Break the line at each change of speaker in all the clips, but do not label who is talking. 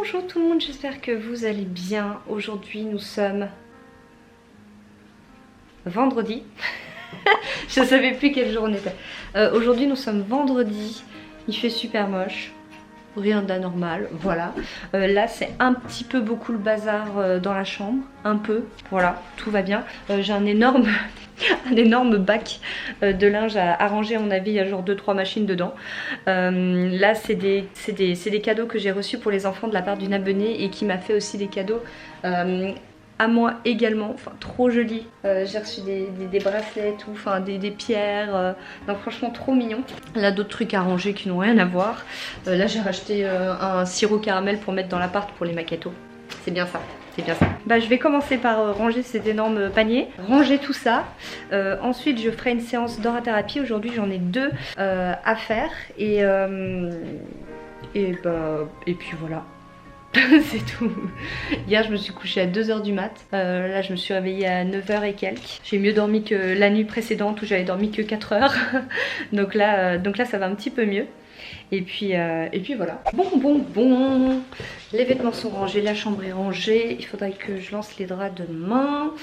Bonjour tout le monde, j'espère que vous allez bien. Aujourd'hui nous sommes vendredi. Je savais plus quel jour on était. Aujourd'hui nous sommes vendredi, il fait super moche. Rien d'anormal, voilà. Là c'est un petit peu beaucoup le bazar dans la chambre, un peu, voilà, tout va bien. J'ai un énorme, un énorme bac de linge à ranger, à mon avis il y a genre 2-3 machines dedans. Là c'est des cadeaux que j'ai reçus pour les enfants de la part d'une abonnée et qui m'a fait aussi des cadeaux à moi également, enfin trop joli. J'ai reçu des bracelets, tout, enfin des pierres, donc franchement trop mignon. Là d'autres trucs à ranger qui n'ont rien à voir. Là j'ai racheté un sirop caramel pour mettre dans l'appart pour les maquettos. C'est bien ça. C'est bien ça. Bah, je vais commencer par ranger cet énorme panier, ranger tout ça. Ensuite je ferai une séance d'orathérapie. Aujourd'hui j'en ai 2 à faire et puis voilà. C'est tout. Hier je me suis couchée à 2h du mat. Là je me suis réveillée à 9h et quelques. J'ai mieux dormi que la nuit précédente où j'avais dormi que 4 heures. Donc là ça va un petit peu mieux. Et puis voilà. Bon. Les vêtements sont rangés, la chambre est rangée. Il faudrait que je lance les draps demain.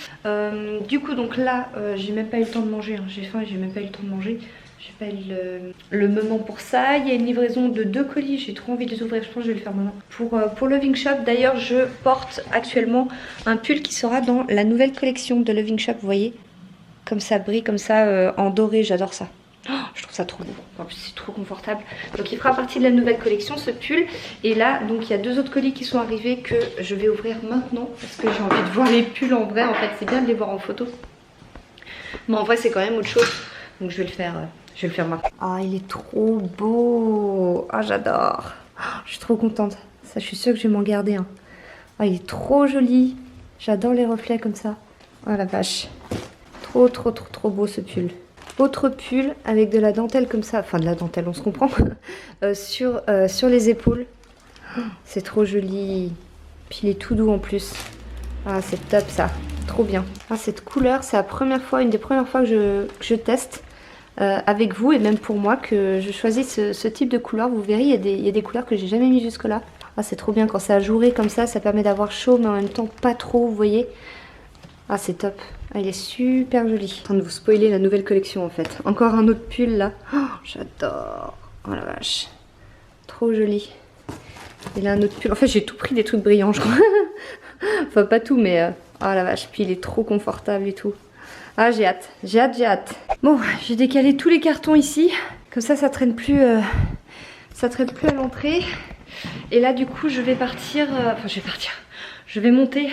Du coup donc là j'ai même pas eu le temps de manger. Hein. J'ai faim et j'ai même pas eu le temps de manger. J'ai pas eu le moment pour ça. Il y a une livraison de 2 colis. J'ai trop envie de les ouvrir. Je pense que je vais le faire maintenant. Pour Loving Shop, d'ailleurs, je porte actuellement un pull qui sera dans la nouvelle collection de Loving Shop. Vous voyez, comme ça brille, comme ça en doré. J'adore ça. Oh, je trouve ça trop beau. En plus, c'est trop confortable. Donc, il fera partie de la nouvelle collection, ce pull. Et là, donc, il y a 2 autres colis qui sont arrivés que je vais ouvrir maintenant parce que j'ai envie de voir les pulls en vrai. En fait, c'est bien de les voir en photo. Mais en vrai, c'est quand même autre chose. Donc, je vais le faire. Je vais le faire maintenant. Ah, il est trop beau. Ah, j'adore. Je suis trop contente. Ça, je suis sûre que je vais m'en garder un. Ah, il est trop joli. J'adore les reflets comme ça. Oh la vache. Trop beau ce pull. Autre pull avec de la dentelle comme ça. Enfin, de la dentelle, on se comprend. sur les épaules. C'est trop joli. Puis il est tout doux en plus. Ah, c'est top ça. Trop bien. Ah, cette couleur, c'est la première fois, une des premières fois que je teste. Avec vous et même pour moi que je choisis ce type de couleur. Vous verrez, il y a des couleurs que j'ai jamais mis jusque là. Ah, c'est trop bien quand c'est ajouré comme ça permet d'avoir chaud mais en même temps pas trop, vous voyez. Ah, c'est top. Ah, il est super joli. Je suis en train de vous spoiler la nouvelle collection en fait. Encore un autre pull là. Oh, j'adore. Oh la vache. Trop joli. Et là un autre pull. En fait j'ai tout pris des trucs brillants je crois. Enfin pas tout mais oh la vache. Puis il est trop confortable et tout. Ah, j'ai hâte. Bon, j'ai décalé tous les cartons ici. Comme ça traîne plus à l'entrée. Et là, du coup, je vais partir. Je vais monter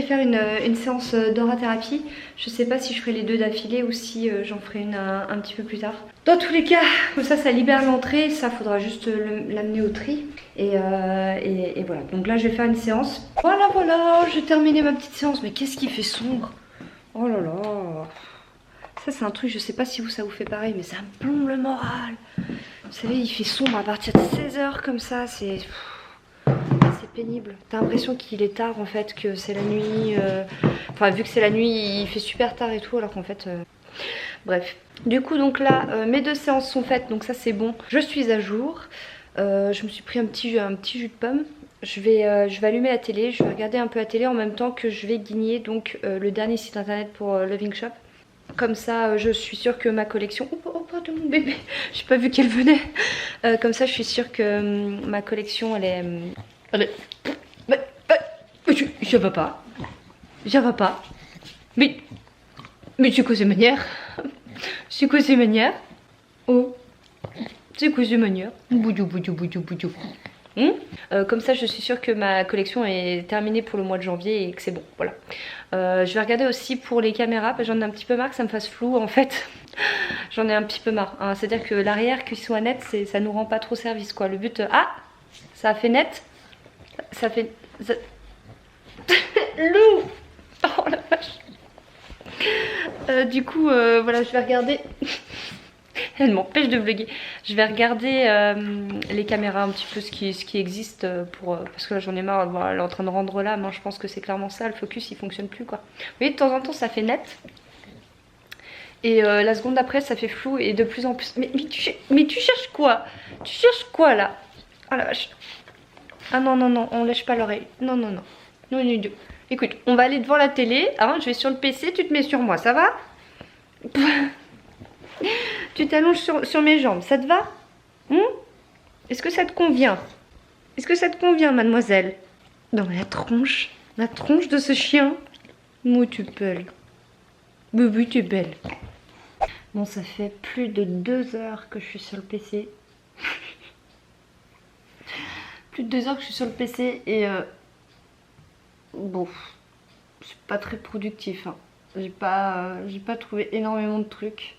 faire une séance d'orathérapie. Je sais pas si je ferai les 2 d'affilée ou si j'en ferai une un petit peu plus tard. Dans tous les cas, comme ça libère l'entrée. Ça, faudra juste l'amener au tri. Et voilà. Donc là, je vais faire une séance. Voilà, j'ai terminé ma petite séance. Mais qu'est-ce qui fait sombre? Oh là là. Ça, c'est un truc, je sais pas si ça vous fait pareil, mais ça me plombe le moral. Vous savez, il fait sombre à partir de 16h comme ça. C'est pénible. T'as l'impression qu'il est tard en fait, que c'est la nuit. Enfin, vu que c'est la nuit, il fait super tard et tout, alors qu'en fait... Bref. Du coup, donc là, mes 2 séances sont faites, donc ça c'est bon. Je suis à jour. Je me suis pris un petit jus de pomme. Je vais allumer la télé, je vais regarder un peu la télé en même temps que je vais guigner donc le dernier site internet pour Loving Shop. Comme ça, je suis sûre que ma collection... Oh, de mon bébé. J'ai pas vu qu'elle venait. Comme ça, je suis sûre que ma collection, elle est... Je va pas. Mais c'est quoi ces manières? C'est quoi ces manières? Oh. C'est quoi ces manières? Boudou. Comme ça, je suis sûre que ma collection est terminée pour le mois de janvier et que c'est bon. Voilà. Je vais regarder aussi pour les caméras. J'en ai un petit peu marre que ça me fasse flou en fait. J'en ai un petit peu marre. Hein. C'est-à-dire que l'arrière, qu'il soit net, ça nous rend pas trop service quoi. Le but... Ah, ça a fait net. Ça fait... Lou. Oh la vache. Du coup, voilà, je vais regarder... Elle m'empêche de vlogger. Je vais regarder les caméras un petit peu ce qui existe parce que là j'en ai marre. Bon, elle est en train de rendre l'âme. Hein, je pense que c'est clairement ça. Le focus il fonctionne plus quoi. Vous voyez, de temps en temps ça fait net. Et la seconde d'après ça fait flou et de plus en plus. Mais tu cherches quoi? Tu cherches quoi là? Oh la vache. Ah non, non, non, on lèche pas l'oreille. Non, non, non. Non, non, non. Écoute, on va aller devant la télé. Hein, je vais sur le PC, tu te mets sur moi, ça va? Tu t'allonges sur mes jambes, ça te va? Est-ce que ça te convient? Est-ce que ça te convient, mademoiselle? Non, mais la tronche de ce chien. Moi, tu es belle. Mais oui, tu es belle. Bon, ça fait plus de 2 heures que je suis sur le PC. Plus de 2 heures que je suis sur le PC et bon, c'est pas très productif. Hein. J'ai pas trouvé énormément de trucs.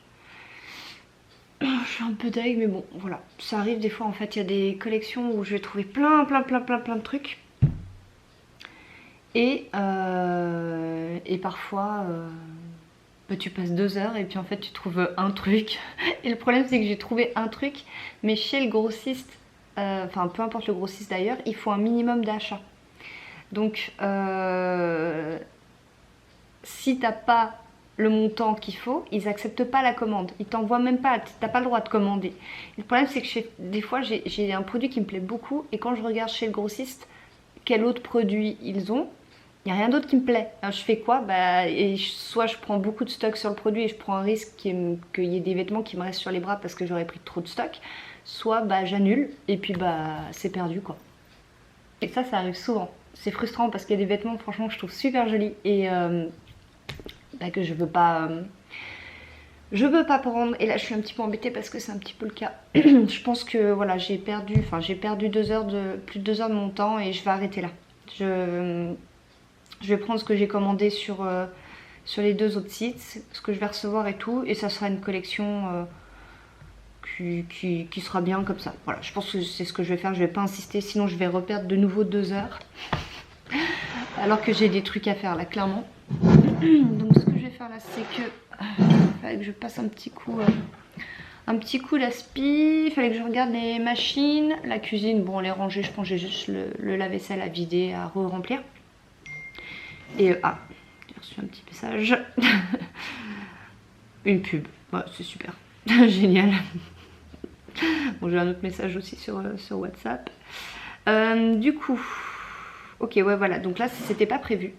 Je suis un peu deg, mais bon, voilà. Ça arrive des fois, en fait, il y a des collections où je vais trouver plein de trucs. Et parfois, bah, tu passes 2 heures et puis en fait, tu trouves un truc. Et le problème, c'est que j'ai trouvé un truc, mais chez le grossiste, enfin, peu importe le grossiste d'ailleurs, il faut un minimum d'achat. Donc, si t'as pas le montant qu'il faut, ils acceptent pas la commande. Ils t'envoient même pas, t'as pas le droit de commander. Et le problème, c'est que des fois, j'ai un produit qui me plaît beaucoup et quand je regarde chez le grossiste quel autre produit ils ont, il n'y a rien d'autre qui me plaît. Alors, je fais quoi? Bah, soit je prends beaucoup de stock sur le produit et je prends un risque qu'il y ait des vêtements qui me restent sur les bras parce que j'aurais pris trop de stock, soit bah, j'annule et puis bah, c'est perdu quoi. Et ça arrive souvent. C'est frustrant parce qu'il y a des vêtements franchement que je trouve super jolis et bah, que je veux pas prendre. Et là je suis un petit peu embêtée parce que c'est un petit peu le cas. Je pense que voilà, j'ai perdu plus de 2 heures de mon temps et je vais arrêter là. Je vais prendre ce que j'ai commandé sur les 2 autres sites, ce que je vais recevoir et tout, et ça sera une collection qui sera bien comme ça. Voilà, je pense que c'est ce que je vais faire, je vais pas insister, sinon je vais reperdre de nouveau 2 heures. Alors que j'ai des trucs à faire là, clairement. Donc ce que je vais faire là, c'est que il fallait que je passe un petit coup d'aspi, il fallait que je regarde les machines, la cuisine, bon elle est rangée, je pense que j'ai juste le lave-vaisselle à vider, à re-remplir. Et j'ai reçu un petit message. Une pub, ouais, c'est super, génial. Bon, j'ai un autre message aussi sur WhatsApp. Du coup, ok, ouais, voilà. Donc là, c'était pas prévu.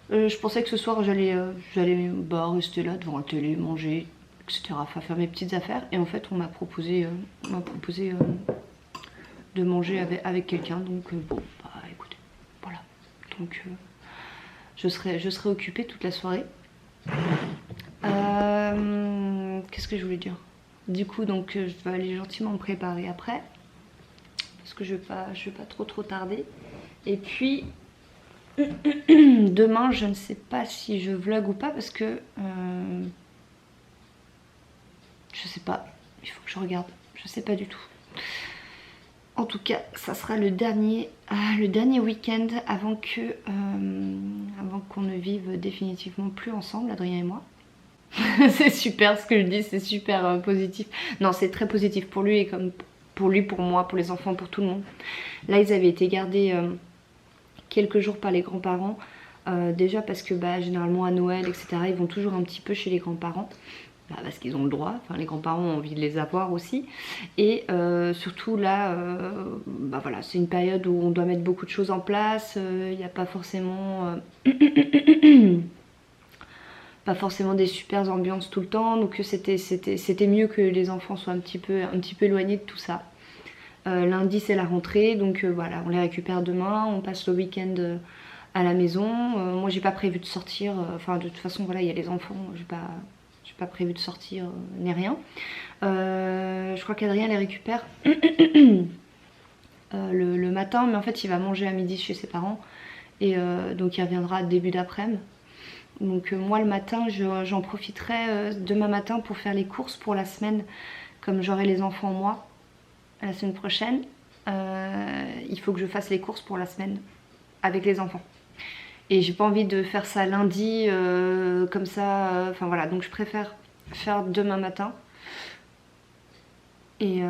Je pensais que ce soir, j'allais rester là devant la télé, manger, etc. Enfin, faire mes petites affaires. Et en fait, on m'a proposé, de manger avec quelqu'un. Donc, bon, bah écoutez, voilà. Donc, je serai occupée toute la soirée. Qu'est-ce que je voulais dire? Du coup, donc je vais aller gentiment me préparer après. Parce que je vais pas trop tarder. Et puis, demain, je ne sais pas si je vlog ou pas parce que... je sais pas. Il faut que je regarde. Je sais pas du tout. En tout cas, ça sera le dernier week-end avant qu'on ne vive définitivement plus ensemble, Adrien et moi. C'est super ce que je dis, c'est super positif. Non, c'est très positif pour lui et comme pour lui, pour moi, pour les enfants, pour tout le monde. Là, ils avaient été gardés quelques jours par les grands-parents. Déjà parce que bah, généralement à Noël, etc., ils vont toujours un petit peu chez les grands-parents. Bah, parce qu'ils ont le droit, enfin les grands-parents ont envie de les avoir aussi. Et surtout là, bah, voilà, c'est une période où on doit mettre beaucoup de choses en place. Il n'y a pas forcément... pas forcément des super ambiances tout le temps, donc c'était mieux que les enfants soient un petit peu éloignés de tout ça. Lundi c'est la rentrée, donc voilà, on les récupère demain, on passe le week-end à la maison. Moi j'ai pas prévu de sortir, enfin de toute façon voilà, il y a les enfants, j'ai pas prévu de sortir ni rien. Je crois qu'Adrien les récupère le matin, mais en fait il va manger à midi chez ses parents, et donc il reviendra début d'après-midi. Donc moi le matin, j'en profiterai demain matin pour faire les courses pour la semaine, comme j'aurai les enfants moi la semaine prochaine. Il faut que je fasse les courses pour la semaine avec les enfants. Et j'ai pas envie de faire ça lundi comme ça. Enfin voilà, donc je préfère faire demain matin. Et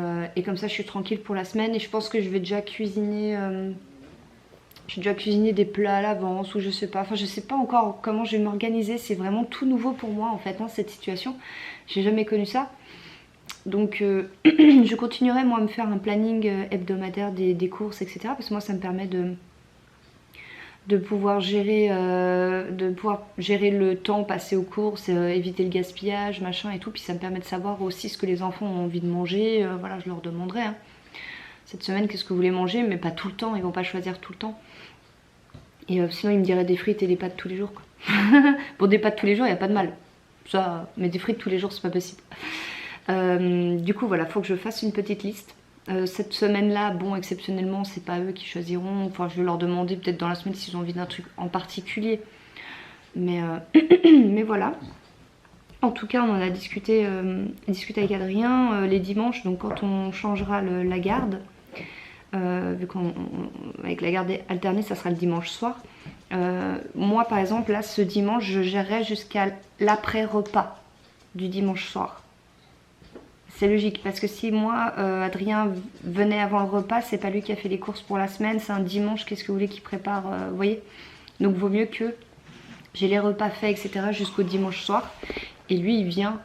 comme ça je suis tranquille pour la semaine. Et je pense que je vais déjà cuisiner... j'ai déjà cuisiné des plats à l'avance ou je sais pas. Enfin, je sais pas encore comment je vais m'organiser. C'est vraiment tout nouveau pour moi en fait, hein, cette situation. J'ai jamais connu ça. Donc je continuerai moi à me faire un planning hebdomadaire des courses, etc. Parce que moi ça me permet de pouvoir gérer le temps passé aux courses, éviter le gaspillage, machin et tout. Puis ça me permet de savoir aussi ce que les enfants ont envie de manger. Voilà, je leur demanderai. Hein. Cette semaine, qu'est-ce que vous voulez manger? Mais pas tout le temps, ils vont pas choisir tout le temps. Et sinon, ils me diraient des frites et des pâtes tous les jours. Quoi. Bon, des pâtes tous les jours, il n'y a pas de mal. Ça, mais des frites tous les jours, c'est pas possible. Du coup, voilà, faut que je fasse une petite liste. Cette semaine-là, bon, exceptionnellement, c'est pas eux qui choisiront. Enfin, je vais leur demander peut-être dans la semaine s'ils ont envie d'un truc en particulier. Mais, mais voilà. En tout cas, on en a discuté avec Adrien les dimanches. Donc, quand on changera la garde, vu qu'avec la garde alternée, ça sera le dimanche soir. Moi, par exemple, là, ce dimanche, je gérerai jusqu'à l'après-repas du dimanche soir. C'est logique parce que si moi, Adrien venait avant le repas, c'est pas lui qui a fait les courses pour la semaine, c'est un dimanche, qu'est-ce que vous voulez qu'il prépare, vous voyez? Donc vaut mieux que j'ai les repas faits, etc. jusqu'au dimanche soir. Et lui, il vient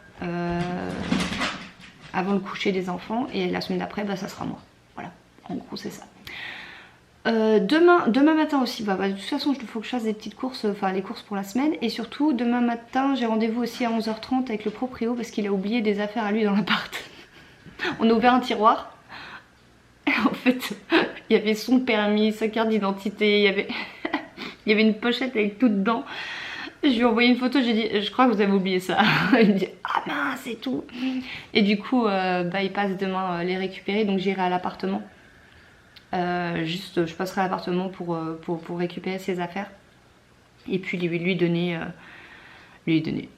avant le coucher des enfants et la semaine d'après, bah, ça sera moi. Voilà, en gros c'est ça. Demain matin aussi, de toute façon il faut que je fasse des petites courses, enfin les courses pour la semaine. Et surtout demain matin j'ai rendez-vous aussi à 11h30 avec le proprio parce qu'il a oublié des affaires à lui dans l'appart. On a ouvert un tiroir, en fait il y avait son permis, sa carte d'identité, il y avait une pochette avec tout dedans. Je lui ai envoyé une photo, j'ai dit je crois que vous avez oublié ça. Il me dit ah mince c'est tout. Et du coup il passe demain les récupérer, donc j'irai à l'appartement. Juste je passerai à l'appartement pour récupérer ses affaires et puis lui donner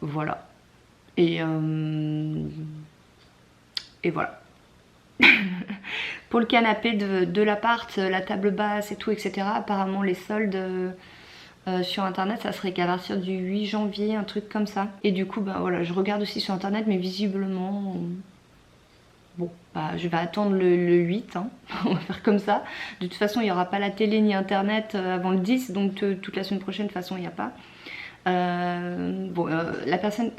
voilà et voilà. Pour le canapé de l'appart, la table basse et tout, etc. Apparemment les soldes sur internet ça serait qu'à partir du 8 janvier, un truc comme ça. Et du coup bah voilà, je regarde aussi sur internet mais visiblement bon, bah, je vais attendre le 8, hein. On va faire comme ça. De toute façon, il n'y aura pas la télé ni internet avant le 10, donc toute la semaine prochaine, de toute façon, il n'y a pas. La personne,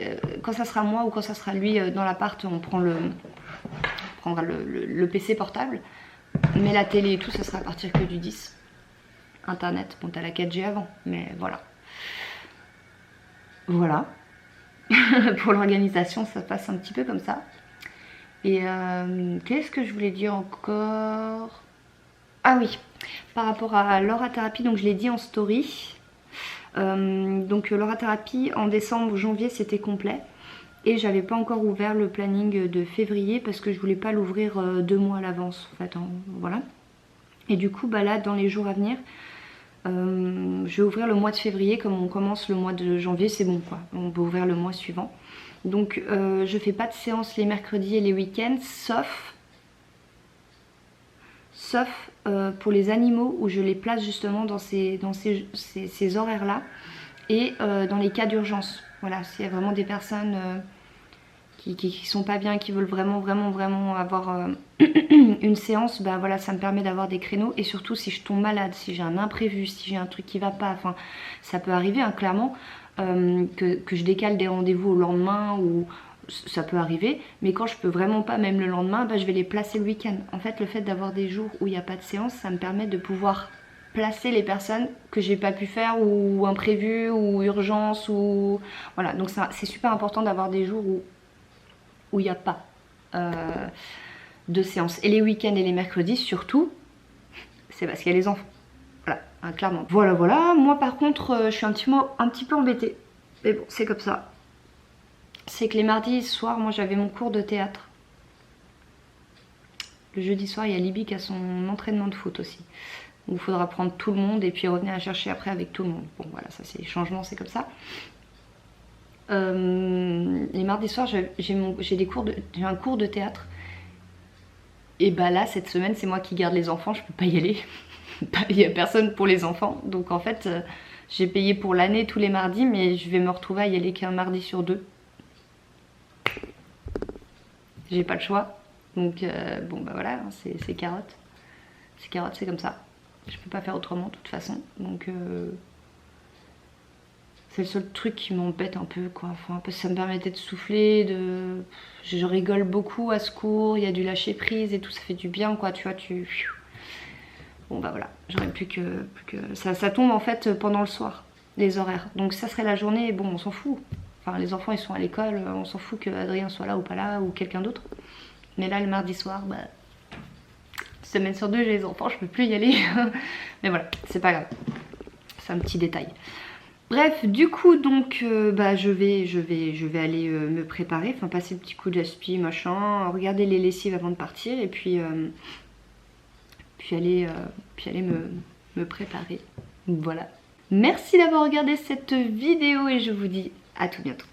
quand ça sera moi ou quand ça sera lui dans l'appart, on prendra le PC portable. Mais la télé et tout, ça sera à partir que du 10. Internet, bon, t'as la 4G avant, mais voilà. Voilà. Pour l'organisation, ça passe un petit peu comme ça. Et qu'est-ce que je voulais dire encore? Ah oui, par rapport à l'aura-thérapie, donc je l'ai dit en story. Donc l'aura-thérapie en décembre, janvier, c'était complet. Et j'avais pas encore ouvert le planning de février parce que je voulais pas l'ouvrir 2 mois à l'avance. En fait, voilà. Et du coup, bah là, dans les jours à venir, je vais ouvrir le mois de février. Comme on commence le mois de janvier, c'est bon quoi. On peut ouvrir le mois suivant. Donc je fais pas de séance les mercredis et les week-ends, sauf pour les animaux où je les place justement dans ces horaires-là et dans les cas d'urgence. Voilà, s'il y a vraiment des personnes qui sont pas bien, qui veulent vraiment avoir une séance, bah voilà, ça me permet d'avoir des créneaux. Et surtout si je tombe malade, si j'ai un imprévu, si j'ai un truc qui va pas, enfin ça peut arriver hein, clairement. Que je décale des rendez-vous au lendemain ou ça peut arriver, mais quand je peux vraiment pas, même le lendemain, bah, je vais les placer le week-end. En fait, le fait d'avoir des jours où il n'y a pas de séance, ça me permet de pouvoir placer les personnes que j'ai pas pu faire ou imprévues ou urgence ou voilà. Donc c'est super important d'avoir des jours où il n'y a pas de séance. Et les week-ends et les mercredis surtout, c'est parce qu'il y a les enfants. Voilà, hein, clairement. Voilà. Moi par contre, je suis un petit peu embêtée. Mais bon, c'est comme ça. C'est que les mardis soirs, moi j'avais mon cours de théâtre. Le jeudi soir, il y a Libby qui a son entraînement de foot aussi. Donc il faudra prendre tout le monde et puis revenir la chercher après avec tout le monde. Bon voilà, ça c'est les changements, c'est comme ça. Les mardis soirs, j'ai un cours de théâtre. Et bah là, cette semaine, c'est moi qui garde les enfants, je peux pas y aller. Il n'y a personne pour les enfants. Donc en fait, j'ai payé pour l'année tous les mardis, mais je vais me retrouver à y aller qu'un mardi sur 2. J'ai pas le choix. Donc bon bah voilà, hein, c'est carotte. C'est carotte, c'est comme ça. Je peux pas faire autrement de toute façon. Donc C'est le seul truc qui m'embête un peu, quoi. Enfin, parce que ça me permettait de souffler, je rigole beaucoup à ce cours, il y a du lâcher prise et tout, ça fait du bien, quoi. Tu vois, Bon bah voilà, j'aurais plus que ça tombe en fait pendant le soir, les horaires. Donc ça serait la journée, bon on s'en fout. Enfin les enfants ils sont à l'école, on s'en fout que Adrien soit là ou pas là ou quelqu'un d'autre. Mais là le mardi soir, bah semaine sur deux j'ai les enfants, je peux plus y aller. Mais voilà, c'est pas grave. C'est un petit détail. Bref, du coup donc bah je vais aller me préparer, enfin passer le petit coup d'aspi, machin, regarder les lessives avant de partir et puis aller me préparer. Voilà. Merci d'avoir regardé cette vidéo et je vous dis à tout bientôt.